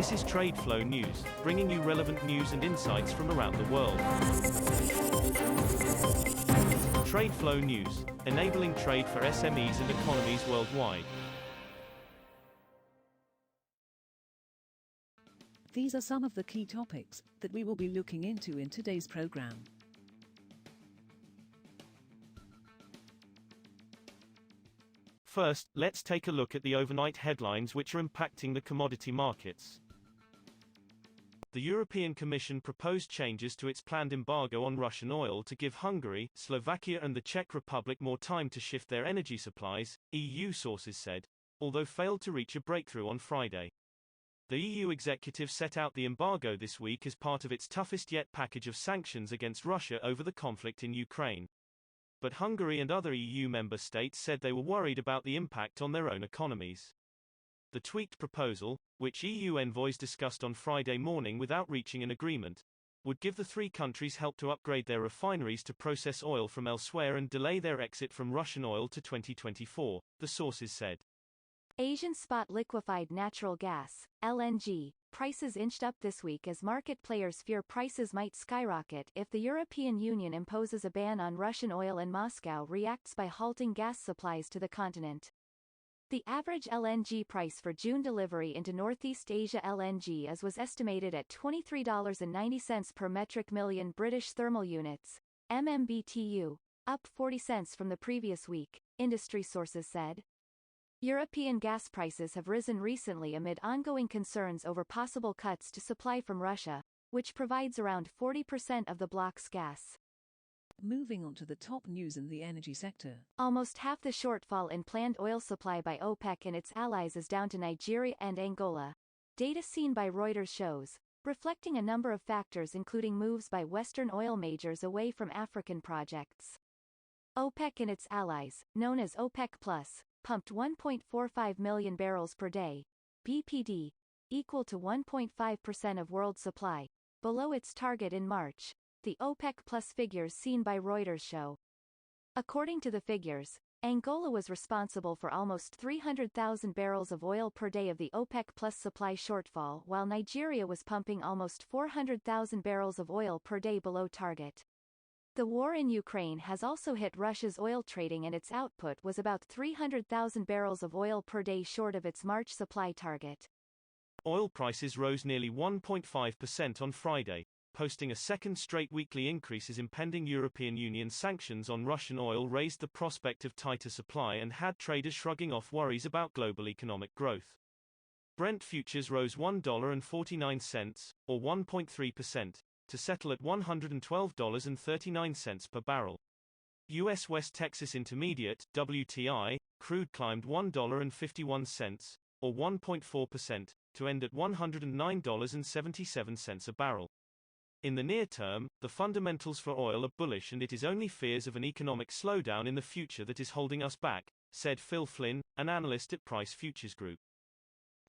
This is TradeFlow News, bringing you relevant news and insights from around the world. TradeFlow News, enabling trade for SMEs and economies worldwide. These are some of the key topics that we will be looking into in today's program. First, let's take a look at the overnight headlines which are impacting the commodity markets. The European Commission proposed changes to its planned embargo on Russian oil to give Hungary, Slovakia and the Czech Republic more time to shift their energy supplies, EU sources said, although failed to reach a breakthrough on Friday. The EU executive set out the embargo this week as part of its toughest yet package of sanctions against Russia over the conflict in Ukraine. But Hungary and other EU member states said they were worried about the impact on their own economies. The tweaked proposal, which EU envoys discussed on Friday morning without reaching an agreement, would give the three countries help to upgrade their refineries to process oil from elsewhere and delay their exit from Russian oil to 2024, the sources said. Asian spot liquefied natural gas, LNG, prices inched up this week as market players fear prices might skyrocket if the European Union imposes a ban on Russian oil and Moscow reacts by halting gas supplies to the continent. The average LNG price for June delivery into Northeast Asia LNG was estimated at $23.90 per metric million British thermal units, MMBTU, up 40 cents from the previous week, industry sources said. European gas prices have risen recently amid ongoing concerns over possible cuts to supply from Russia, which provides around 40% of the bloc's gas. Moving on to the top news in the energy sector. Almost half the shortfall in planned oil supply by OPEC and its allies is down to Nigeria and Angola. Data seen by Reuters shows, reflecting a number of factors including moves by Western oil majors away from African projects. OPEC and its allies, known as OPEC+, pumped 1.45 million barrels per day, BPD, equal to 1.5% of world supply, below its target in March, the OPEC Plus figures seen by Reuters show. According to the figures, Angola was responsible for almost 300,000 barrels of oil per day of the OPEC Plus supply shortfall, while Nigeria was pumping almost 400,000 barrels of oil per day below target. The war in Ukraine has also hit Russia's oil trading, and its output was about 300,000 barrels of oil per day short of its March supply target. Oil prices rose nearly 1.5% on Friday, posting a second straight weekly increase as impending European Union sanctions on Russian oil raised the prospect of tighter supply and had traders shrugging off worries about global economic growth. Brent futures rose $1.49, or 1.3%. To settle at $112.39 per barrel. U.S. West Texas Intermediate (WTI) crude climbed $1.51, or 1.4%, to end at $109.77 a barrel. In the near term, the fundamentals for oil are bullish, and it is only fears of an economic slowdown in the future that is holding us back, said Phil Flynn, an analyst at Price Futures Group.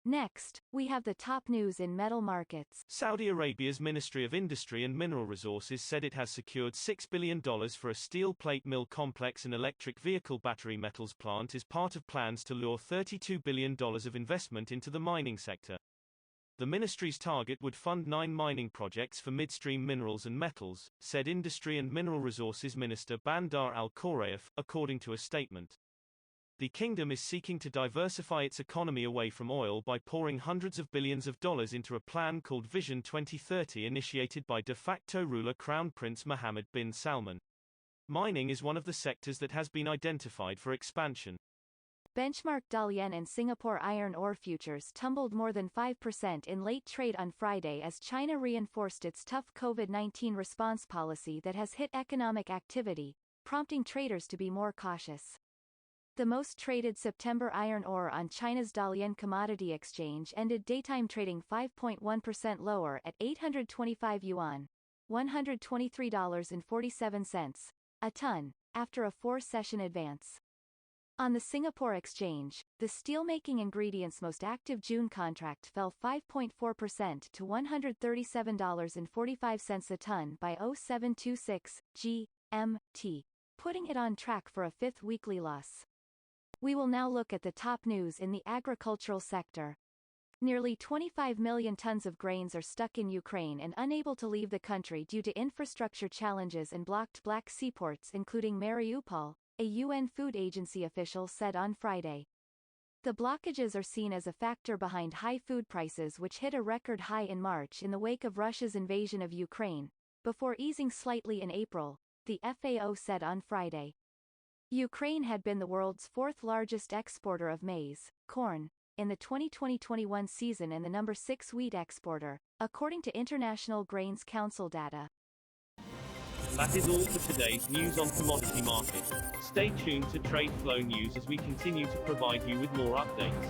Next, we have the top news in metal markets. Saudi Arabia's Ministry of Industry and Mineral Resources said it has secured $6 billion for a steel plate mill complex and electric vehicle battery metals plant as part of plans to lure $32 billion of investment into the mining sector. The ministry's target would fund 9 mining projects for midstream minerals and metals, said Industry and Mineral Resources Minister Bandar Al-Khorayef, according to a statement. The kingdom is seeking to diversify its economy away from oil by pouring hundreds of billions of dollars into a plan called Vision 2030 initiated by de facto ruler Crown Prince Mohammed bin Salman. Mining is one of the sectors that has been identified for expansion. Benchmark Dalian and Singapore iron ore futures tumbled more than 5% in late trade on Friday as China reinforced its tough COVID-19 response policy that has hit economic activity, prompting traders to be more cautious. The most traded September iron ore on China's Dalian Commodity Exchange ended daytime trading 5.1% lower at 825 yuan, $123.47, a ton, after a 4-session advance. On the Singapore Exchange, the steelmaking ingredients most active June contract fell 5.4% to $137.45 a ton by 0726 GMT, putting it on track for a 5th weekly loss. We will now look at the top news in the agricultural sector. Nearly 25 million tons of grains are stuck in Ukraine and unable to leave the country due to infrastructure challenges and blocked Black Sea ports including Mariupol, a UN Food Agency official said on Friday. The blockages are seen as a factor behind high food prices which hit a record high in March in the wake of Russia's invasion of Ukraine, before easing slightly in April, the FAO said on Friday. Ukraine had been the world's fourth largest exporter of maize, corn, in the 2020-21 season and the number 6 wheat exporter, according to International Grains Council data. That is all for today's news on commodity markets. Stay tuned to TradeFlow News as we continue to provide you with more updates.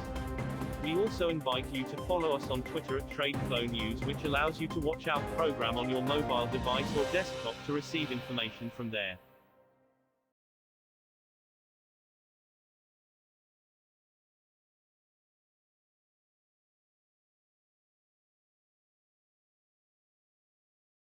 We also invite you to follow us on Twitter at TradeFlow News, which allows you to watch our program on your mobile device or desktop to receive information from there.